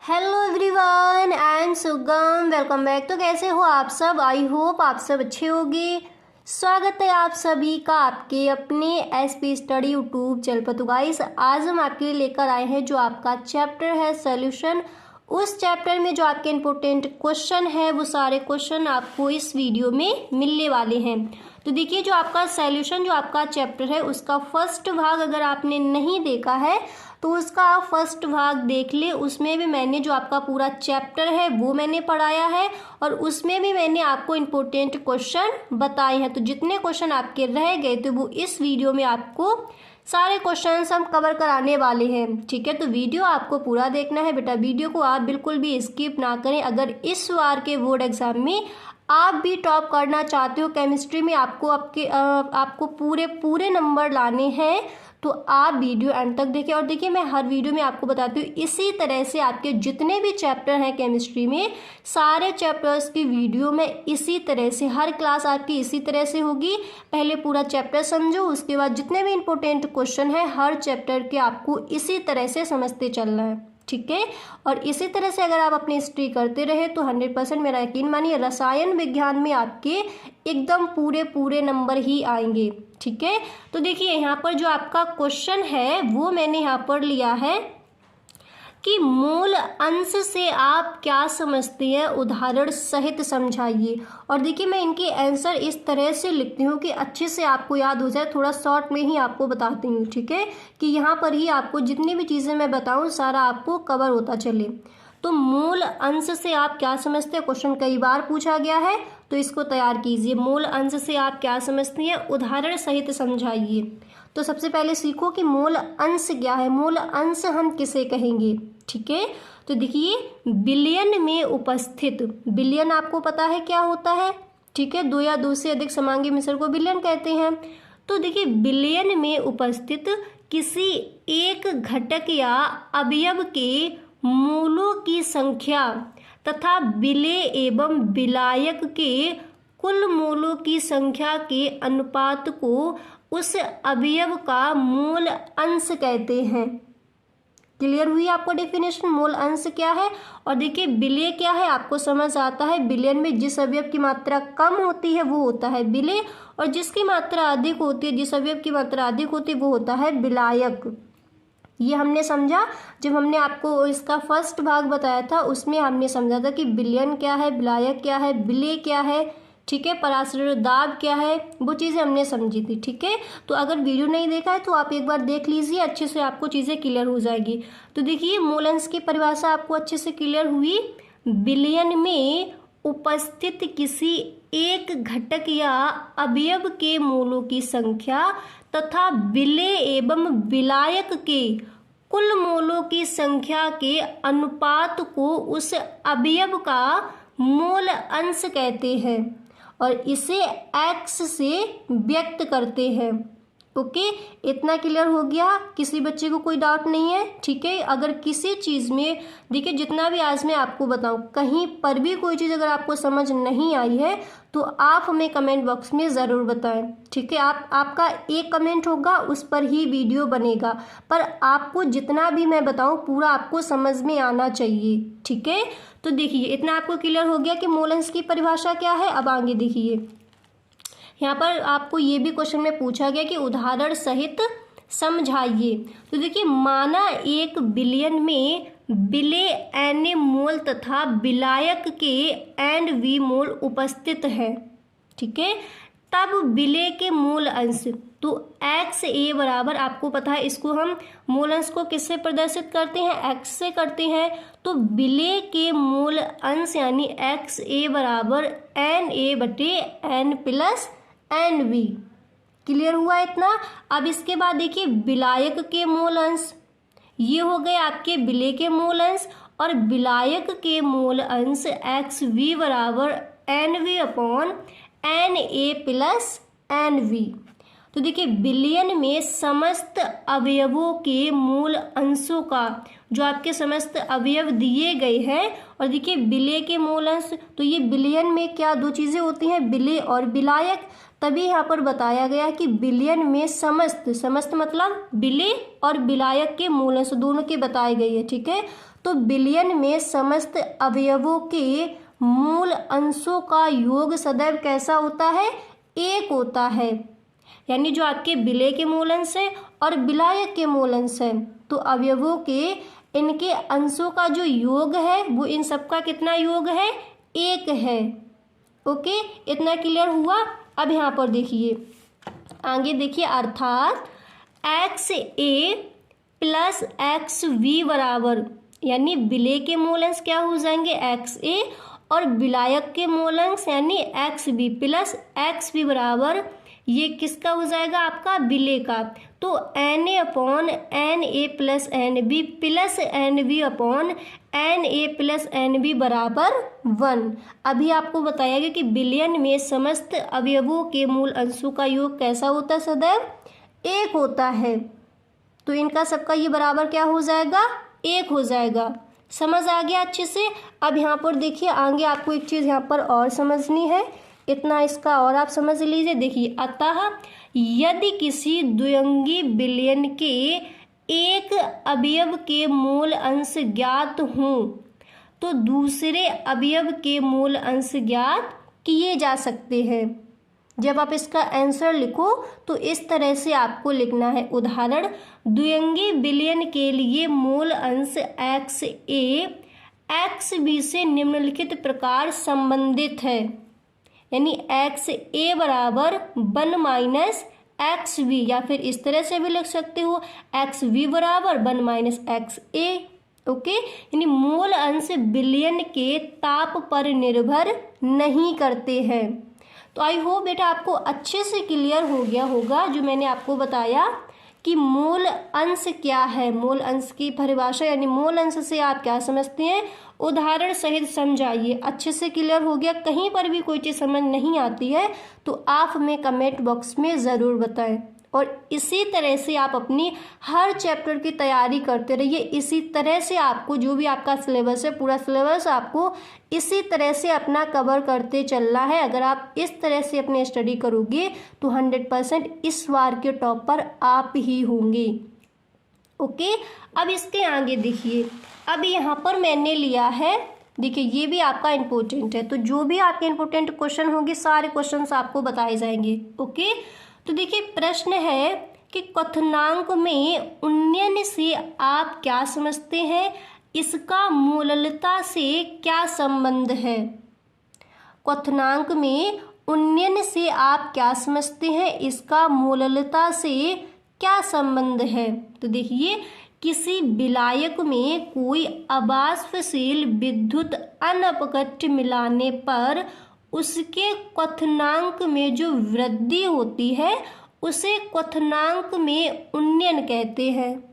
Hello everyone, I am सुगम। Welcome back. तो कैसे हो आप सब? आई होप आप सब अच्छे होंगे। स्वागत है आप सभी का आपके अपने एसपी स्टडी यूट्यूब चैनल पर। तो गाइस, आज हम आपके लिए लेकर आए हैं जो आपका चैप्टर है सॉल्यूशन। उस चैप्टर में जो आपके इम्पोर्टेंट क्वेश्चन है वो सारे क्वेश्चन आपको इस वीडियो में मिलने वाले हैं। तो देखिए, जो आपका सॉल्यूशन जो आपका चैप्टर है उसका फर्स्ट भाग अगर आपने नहीं देखा है तो उसका आप फर्स्ट भाग देख ले। उसमें भी मैंने जो आपका पूरा चैप्टर है वो मैंने पढ़ाया है और उसमें भी मैंने आपको इम्पोर्टेंट क्वेश्चन बताए हैं। तो जितने क्वेश्चन आपके रह गए थे वो इस वीडियो में आपको सारे क्वेश्चंस हम कवर कराने वाले हैं। ठीक है, तो वीडियो आपको पूरा देखना है बेटा। वीडियो को आप बिल्कुल भी स्किप ना करें। अगर इस बार के बोर्ड एग्जाम में आप भी टॉप करना चाहते हो केमिस्ट्री में, आपको पूरे नंबर लाने हैं, तो आप वीडियो एंड तक देखें। और देखिए, मैं हर वीडियो में आपको बताती हूँ इसी तरह से आपके जितने भी चैप्टर हैं केमिस्ट्री में, सारे चैप्टर्स की वीडियो में इसी तरह से, हर क्लास आपकी इसी तरह से होगी। पहले पूरा चैप्टर समझो, उसके बाद जितने भी इंपॉर्टेंट क्वेश्चन है हर चैप्टर के आपको इसी तरह से समझते चलना है। ठीक है, और इसी तरह से अगर आप अपनी स्टडी करते रहे तो 100% मेरा यकीन मानिए रसायन विज्ञान में आपके एकदम पूरे नंबर ही आएंगे। ठीक है, तो देखिए यहाँ पर जो आपका क्वेश्चन है वो मैंने यहाँ पर लिया है कि मूल अंश से आप क्या समझते हैं, उदाहरण सहित समझाइए। और देखिए, मैं इनके आंसर इस तरह से लिखती हूँ कि अच्छे से आपको याद हो जाए। थोड़ा शॉर्ट में ही आपको बताती हूँ, ठीक है, कि यहाँ पर ही आपको जितनी भी चीज़ें मैं बताऊँ सारा आपको कवर होता चले। तो मूल अंश से आप क्या समझते हैं, क्वेश्चन कई बार पूछा गया है, तो इसको तैयार कीजिए। मूल अंश से आप क्या समझते हैं, उदाहरण सहित समझाइए। तो सबसे पहले सीखो कि मूल अंश क्या है। मूल अंश हम किसे कहेंगे? ठीक है, तो देखिए, बिलियन में उपस्थित, बिलियन आपको पता है क्या होता है? ठीक है, दो या दो से अधिक समांगी मिश्रण को बिलियन कहते हैं। तो देखिए, बिलियन में उपस्थित किसी एक घटक या अवयव के मूलों की संख्या तथा विलेय एवं विलायक के कुल मूलों की संख्या के अनुपात को उस अवयव का मूल अंश कहते हैं। क्लियर हुई आपको डेफिनेशन? मूल अंश क्या है, और देखिए विलेय क्या है, आपको समझ आता है। बिलियन में जिस अवयव की मात्रा कम होती है वो होता है विलेय, और जिसकी मात्रा अधिक होती है, जिस अवयव की मात्रा अधिक होती है वो होता है विलायक। ये हमने समझा जब हमने आपको इसका फर्स्ट भाग बताया था, उसमें हमने समझा था कि बिलियन क्या है, विलायक क्या है, विलेय क्या है। ठीक है, पराश्रय दाब क्या है, वो चीज़ें हमने समझी थी। ठीक है, तो अगर वीडियो नहीं देखा है तो आप एक बार देख लीजिए, अच्छे से आपको चीज़ें क्लियर हो जाएगी। तो देखिए, मूल अंश की परिभाषा आपको अच्छे से क्लियर हुई। बिलियन में उपस्थित किसी एक घटक या अवयव के मूलों की संख्या तथा विलेय एवं विलायक के कुल मूलों की संख्या के अनुपात को उस अवयव का मूल अंश कहते हैं और इसे x से व्यक्त करते हैं। ओके, इतना क्लियर हो गया? किसी बच्चे को कोई डाउट नहीं है? ठीक है, अगर किसी चीज़ में देखिए, जितना भी आज मैं आपको बताऊं, कहीं पर भी कोई चीज़ अगर आपको समझ नहीं आई है तो आप हमें कमेंट बॉक्स में ज़रूर बताएं। ठीक है, आपका एक कमेंट होगा, उस पर ही वीडियो बनेगा, पर आपको जितना भी मैं बताऊं पूरा आपको समझ में आना चाहिए। ठीक है, तो देखिए, इतना आपको क्लियर हो गया कि मूल अंश की परिभाषा क्या है। अब आगे देखिए, यहाँ पर आपको ये भी क्वेश्चन में पूछा गया कि उदाहरण सहित समझाइए। तो देखिए, माना 1 बिलियन में विलेय एन मोल तथा विलायक के एंड वी मोल उपस्थित है। ठीक है, तब विलेय के मूल अंश, तो एक्स ए बराबर, आपको पता है इसको हम मूल अंश को किससे प्रदर्शित करते हैं, एक्स से करते हैं। तो विलेय के मूल अंश यानी एक्स ए बराबर एन ए बटे N plus N V. Clear हुआ इतना? अब इसके बाद देखिए, विलायक के मूल अंश, ये हो गए आपके विलेय के मूल अंश, और विलायक के मूल अंश एक्स वी बराबर N V upon N A plus N V. तो देखिए बिलियन में समस्त अवयवों के मूल अंशों का, जो आपके समस्त अवयव दिए गए हैं, और देखिए विलेय के मूल अंश, तो ये बिलियन में क्या दो चीज़ें होती हैं, विलेय और विलायक। तभी यहाँ पर बताया गया कि बिलियन में समस्त, समस्त मतलब विलेय और विलायक के मूल अंश दोनों के बताए गए हैं, ठीक है। तो बिलियन में समस्त अवयवों के मूल अंशों का योग सदैव कैसा होता है, एक होता है। यानी जो आपके विलेय के मूल अंश है और विलायक के मूल अंश है, तो अवयवों के इनके अंशों का जो योग है वो इन सबका कितना योग है, एक है। ओके, इतना क्लियर हुआ। अब यहाँ पर देखिए आगे देखिए, अर्थात X A plus X V बराबर, यानी विलेय के मूल अंश क्या हो जाएंगे, एक्स ए, और विलायक के मूल अंश यानी X B plus X B बराबर, ये किसका हो जाएगा, आपका विलेय का। तो N A upon N A plus N B plus N B upon N A plus N B बराबर 1। अभी आपको बताया गया कि बिलियन में समस्त अवयवों के मूल अंशों का योग कैसा होता है, सदैव एक होता है। तो इनका सबका ये बराबर क्या हो जाएगा, एक हो जाएगा। समझ आ गया अच्छे से। अब यहाँ पर देखिए आगे आपको एक चीज़ यहाँ पर और समझनी है, इतना इसका और आप समझ लीजिए। देखिए, अतः यदि किसी द्विअंगी बिलियन के एक अवयव के मूल अंश ज्ञात हों तो दूसरे अवयव के मूल अंश ज्ञात किए जा सकते हैं। जब आप इसका आंसर लिखो तो इस तरह से आपको लिखना है। उदाहरण, द्विअंगी बिलियन के लिए मूल अंश एक्स ए एक्स बी से निम्नलिखित प्रकार संबंधित है, यानी एक्स ए बराबर 1 माइनस एक्स बी, या फिर इस तरह से भी लिख सकते हो एक्स बी बराबर 1 माइनस एक्स ए। ओके, यानी मूल अंश बिलियन के ताप पर निर्भर नहीं करते हैं। तो आई होप बेटा आपको अच्छे से क्लियर हो गया होगा जो मैंने आपको बताया कि मूल अंश क्या है, मूल अंश की परिभाषा, यानी मूल अंश से आप क्या समझते हैं, उदाहरण सहित समझाइए। अच्छे से क्लियर हो गया? कहीं पर भी कोई चीज़ समझ नहीं आती है तो आप हमें कमेंट बॉक्स में ज़रूर बताएं, और इसी तरह से आप अपनी हर चैप्टर की तैयारी करते रहिए। इसी तरह से आपको जो भी आपका सिलेबस है, पूरा सिलेबस आपको इसी तरह से अपना कवर करते चलना है। अगर आप इस तरह से अपनी स्टडी करोगे तो 100% इस बार के टॉप पर आप ही होंगे। ओके, अब इसके आगे देखिए, अब यहाँ पर मैंने लिया है, देखिए ये भी आपका इम्पोर्टेंट है, तो जो भी आपके इम्पोर्टेंट क्वेश्चन होंगे सारे क्वेश्चंस आपको बताए जाएंगे। ओके, तो देखिए प्रश्न है कि क्वथनांक में उन्नयन से आप क्या समझते हैं, इसका मूललता से क्या संबंध है। क्वथनांक में उन्नयन से आप क्या समझते हैं, इसका मूललता से क्या संबंध है। तो देखिए, किसी विलायक में कोई अबाष्पशील विद्युत अनपकट मिलाने पर उसके क्वथनांक में जो वृद्धि होती है उसे क्वथनांक में उन्नयन कहते हैं।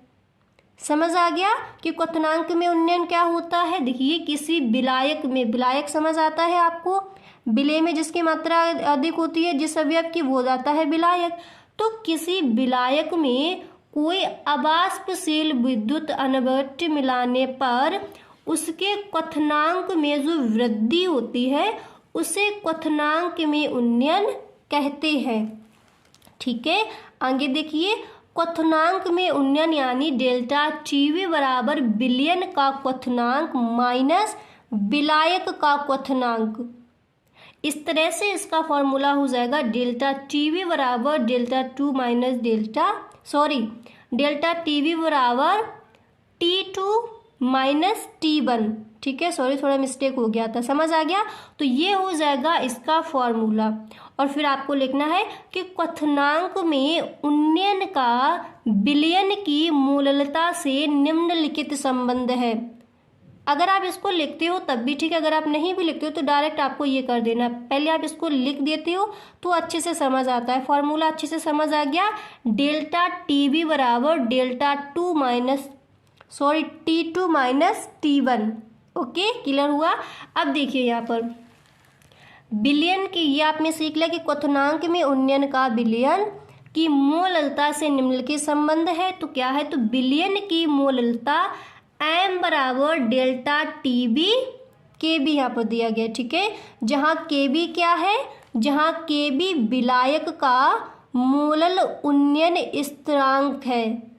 समझ आ गया कि क्वथनांक में उन्नयन क्या होता है। देखिए, किसी विलायक में, विलायक समझ आता है आपको, विलेय में जिसकी मात्रा अधिक होती है जिस अवयव की, वो जाता है विलायक। तो किसी विलायक में कोई अबाष्पशील विद्युत अनपकट मिलाने पर उसके क्वथनांक में जो वृद्धि होती है उसे क्वथनांक में उन्नयन कहते हैं। ठीक है, आगे देखिए, क्वथनांक में उन्नयन यानी डेल्टा टीवी बराबर बिलियन का क्वथनांक माइनस विलायक का क्वथनांक। इस तरह से इसका फॉर्मूला हो जाएगा डेल्टा टीवी बराबर डेल्टा टीवी बराबर T2 माइनस T1। ठीक है, सॉरी थोड़ा मिस्टेक हो गया था, समझ आ गया। तो ये हो जाएगा इसका फॉर्मूला, और फिर आपको लिखना है कि क्वथनांक में उन्नयन का विलयन की मूललता से निम्नलिखित संबंध है। अगर आप इसको लिखते हो तब भी ठीक है, अगर आप नहीं भी लिखते हो तो डायरेक्ट आपको ये कर देना, पहले आप इसको लिख देते हो तो अच्छे से समझ आता है। फॉर्मूला अच्छे से समझ आ गया, डेल्टा टीवी बराबर T2 minus T1। Okay, clear हुआ। अब देखिए यहाँ पर विलयन की, ये आपने सीख लिया कि क्वथनांक में उन्नयन का विलयन की मोललता से निम्नलिखित संबंध है। तो क्या है, तो विलयन की मोललता m बराबर डेल्टा TB KB यहाँ पर दिया गया, ठीक है। जहाँ KB क्या है, जहाँ KB विलायक का मोलल उन्नयन स्थिरांक है।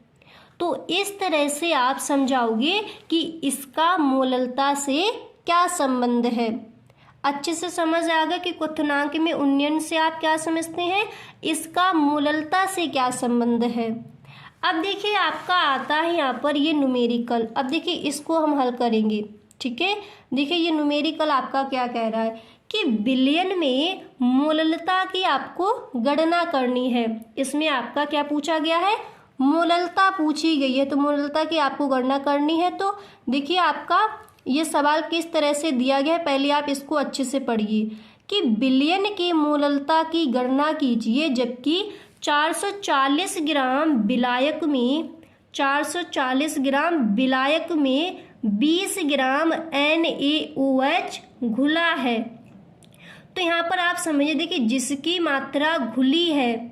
तो इस तरह से आप समझाओगे कि इसका मोललता से क्या संबंध है। अच्छे से समझ आ गया कि क्वथनांक में उन्नयन से आप क्या समझते हैं, इसका मोललता से क्या संबंध है। अब देखिए आपका आता है यहाँ पर ये न्यूमेरिकल। अब देखिए इसको हम हल करेंगे, ठीक है। देखिए ये न्यूमेरिकल आपका क्या कह रहा है कि विलयन में मोललता की आपको गणना करनी है। इसमें आपका क्या पूछा गया है, मोललता पूछी गई है। तो मोललता की आपको गणना करनी है। तो देखिए आपका ये सवाल किस तरह से दिया गया है, पहले आप इसको अच्छे से पढ़िए कि विलयन की मोललता की गणना कीजिए जबकि 440 ग्राम विलायक में 440 ग्राम विलायक में 20 ग्राम NaOH घुला है। तो यहाँ पर आप समझिए, देखिए जिसकी मात्रा घुली है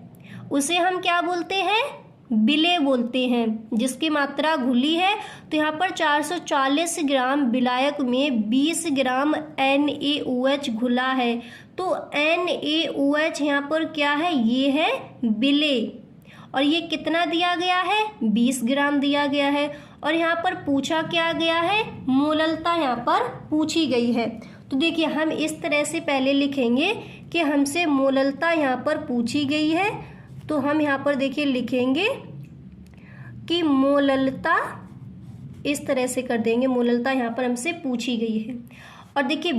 उसे हम क्या बोलते हैं, विलेय बोलते हैं। जिसकी मात्रा घुली है, तो यहाँ पर 440 ग्राम विलायक में 20 ग्राम NaOH घुला है। तो NaOH यहाँ पर क्या है, ये है विलेय। और ये कितना दिया गया है, 20 ग्राम दिया गया है। और यहाँ पर पूछा क्या गया है, मोललता यहाँ पर पूछी गई है। तो देखिए हम इस तरह से पहले लिखेंगे कि हमसे मोललता यहाँ पर पूछी गई है। तो हम यहाँ पर देखिए लिखेंगे कि मोललता, इस तरह से कर देंगे, मोललता यहाँ पर हमसे पूछी गई है। और देखिए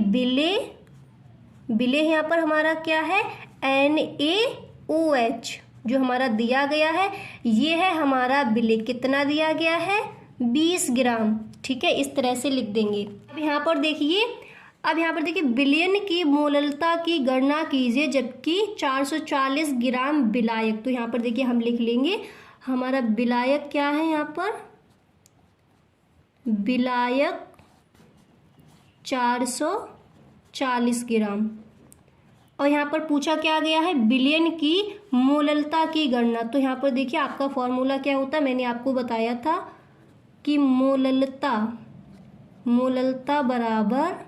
विलेय यहाँ पर हमारा क्या है, NaOH जो हमारा दिया गया है, ये है हमारा विलेय। कितना दिया गया है, 20 ग्राम, ठीक है। इस तरह से लिख देंगे। अब यहाँ पर देखिए विलयन की मोललता की गणना कीजिए जबकि 440 ग्राम विलायक। तो यहाँ पर देखिए हम लिख लेंगे हमारा विलायक क्या है, यहाँ पर विलायक 440 ग्राम। और यहाँ पर पूछा क्या गया है, विलयन की मोललता की गणना। तो यहाँ पर देखिए आपका फॉर्मूला क्या होता है, मैंने आपको बताया था कि मोललता बराबर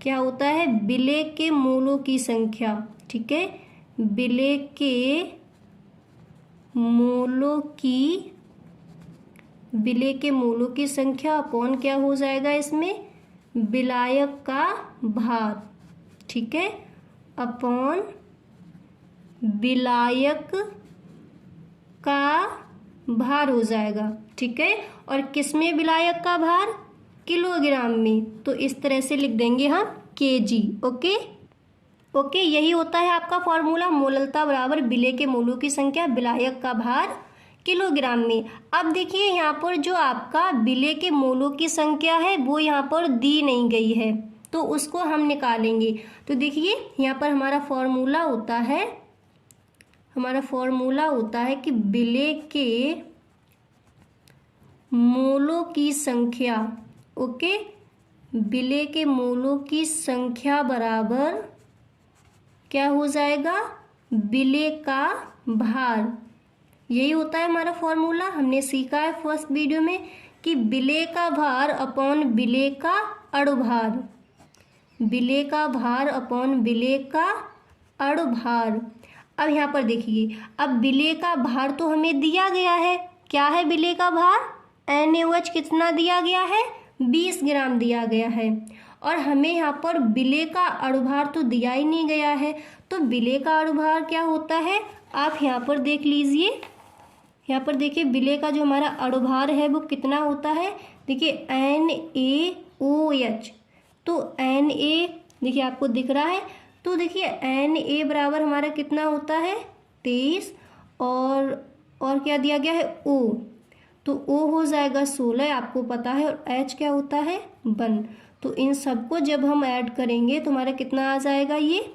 क्या होता है, विलेय के मोलों की संख्या, ठीक है। विलेय के मोलों की संख्या अपॉन क्या हो जाएगा, इसमें विलायक का भार, ठीक है, अपॉन विलायक का भार हो जाएगा, ठीक है। और किसमें विलायक का भार, किलोग्राम में। तो इस तरह से लिख देंगे हम kg। ओके, यही होता है आपका फॉर्मूला, मोललता बराबर विलेय के मोलों की संख्या विलायक का भार किलोग्राम में। अब देखिए यहाँ पर जो आपका विलेय के मोलों की संख्या है वो यहाँ पर दी नहीं गई है, तो उसको हम निकालेंगे। तो देखिए यहाँ पर हमारा फॉर्मूला होता है कि विलेय के मोलों की संख्या, ओके, विलेय के मोलों की संख्या बराबर क्या हो जाएगा, विलेय का भार। यही होता है हमारा फॉर्मूला। हमने सीखा है फर्स्ट वीडियो में कि विलेय का भार अपॉन विलेय का अणुभार, विलेय का भार अपॉन विलेय का अणुभार। अब यहाँ पर देखिए, अब विलेय का भार तो हमें दिया गया है, क्या है विलेय का भार, NaOH कितना दिया गया है, 20 ग्राम दिया गया है। और हमें यहाँ पर विलेय का अणुभार तो दिया ही नहीं गया है। तो विलेय का अणुभार क्या होता है, आप यहाँ पर देख लीजिए। यहाँ पर देखिए विलेय का जो हमारा अणुभार है वो कितना होता है, देखिए NaOH। तो Na देखिए आपको दिख रहा है, तो देखिए Na बराबर हमारा कितना होता है, 23। और क्या दिया गया है, O। तो O हो जाएगा 16, आपको पता है। और H क्या होता है, 1। तो इन सबको जब हम ऐड करेंगे तो हमारा कितना आ जाएगा, ये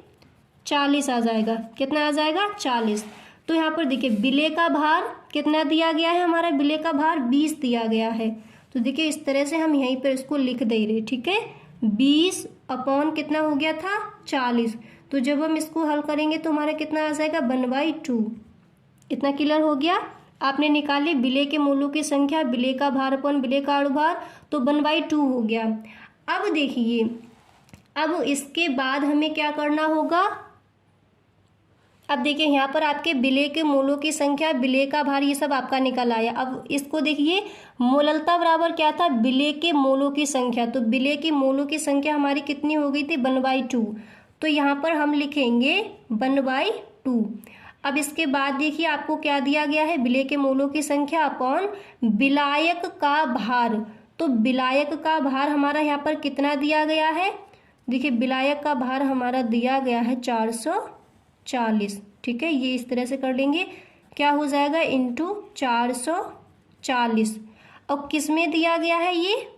40 आ जाएगा। कितना आ जाएगा, 40। तो यहाँ पर देखिए विलेय का भार कितना दिया गया है, हमारा विलेय का भार 20 दिया गया है। तो देखिए इस तरह से हम यहीं पर इसको लिख दे रहे, ठीक है। 20 अपॉन कितना हो गया था, 40। तो जब हम इसको हल करेंगे तो हमारा कितना आ जाएगा 1/2। इतना क्लियर हो गया। आपने निकाले विलेय के मूलों की संख्या, विलेय का भार अपन विलेय का अनुभार, तो 1/2 हो गया। अब देखिए, अब इसके बाद हमें क्या करना होगा। अब देखिए यहाँ पर आपके विलेय के मूलों की संख्या, विलेय का भार, ये सब आपका निकल आया। अब इसको देखिए, मोललता बराबर क्या था, विलेय के मूलों की संख्या। तो विलेय के मूलों की संख्या हमारी कितनी हो गई थी 1/2। तो यहाँ पर हम लिखेंगे 1/2। अब इसके बाद देखिए आपको क्या दिया गया है, विलेय के मूलों की संख्या अपॉन विलायक का भार। तो विलायक का भार हमारा यहाँ पर कितना दिया गया है, देखिए विलायक का भार हमारा दिया गया है 440। ठीक है, ये इस तरह से कर लेंगे, क्या हो जाएगा इंटू 440। अब किस में दिया गया है, ये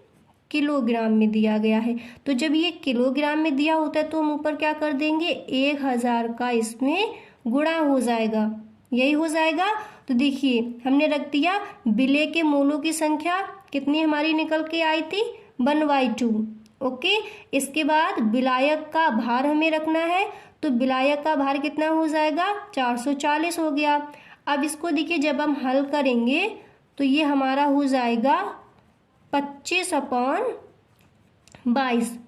किलोग्राम में दिया गया है। तो जब ये किलोग्राम में दिया होता है तो हम ऊपर क्या कर देंगे, 1000 का इसमें गुणा हो जाएगा, यही हो जाएगा। तो देखिए हमने रख दिया विलेय के मूलों की संख्या कितनी हमारी निकल के आई थी 1/2। ओके, इसके बाद विलायक का भार हमें रखना है, तो विलायक का भार कितना हो जाएगा 440 हो गया। अब इसको देखिए जब हम हल करेंगे तो ये हमारा हो जाएगा 25/22,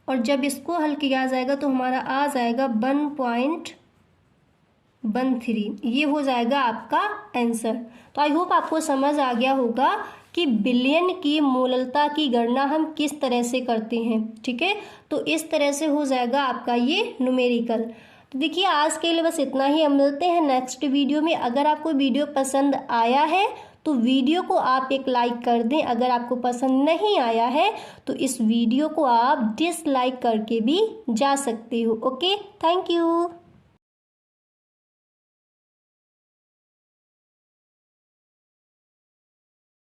और जब इसको हल किया जाएगा तो हमारा आ जाएगा 1.13। ये हो जाएगा आपका आंसर। तो आई होप आपको समझ आ गया होगा कि बिलियन की मोललता की गणना हम किस तरह से करते हैं। ठीक है, तो इस तरह से हो जाएगा आपका ये न्यूमेरिकल। तो देखिए आज के लिए बस इतना ही, हम मिलते हैं नेक्स्ट वीडियो में। अगर आपको वीडियो पसंद आया है तो वीडियो को आप एक लाइक कर दें, अगर आपको पसंद नहीं आया है तो इस वीडियो को आप डिसलाइक करके भी जा सकते हो। Okay, thank you.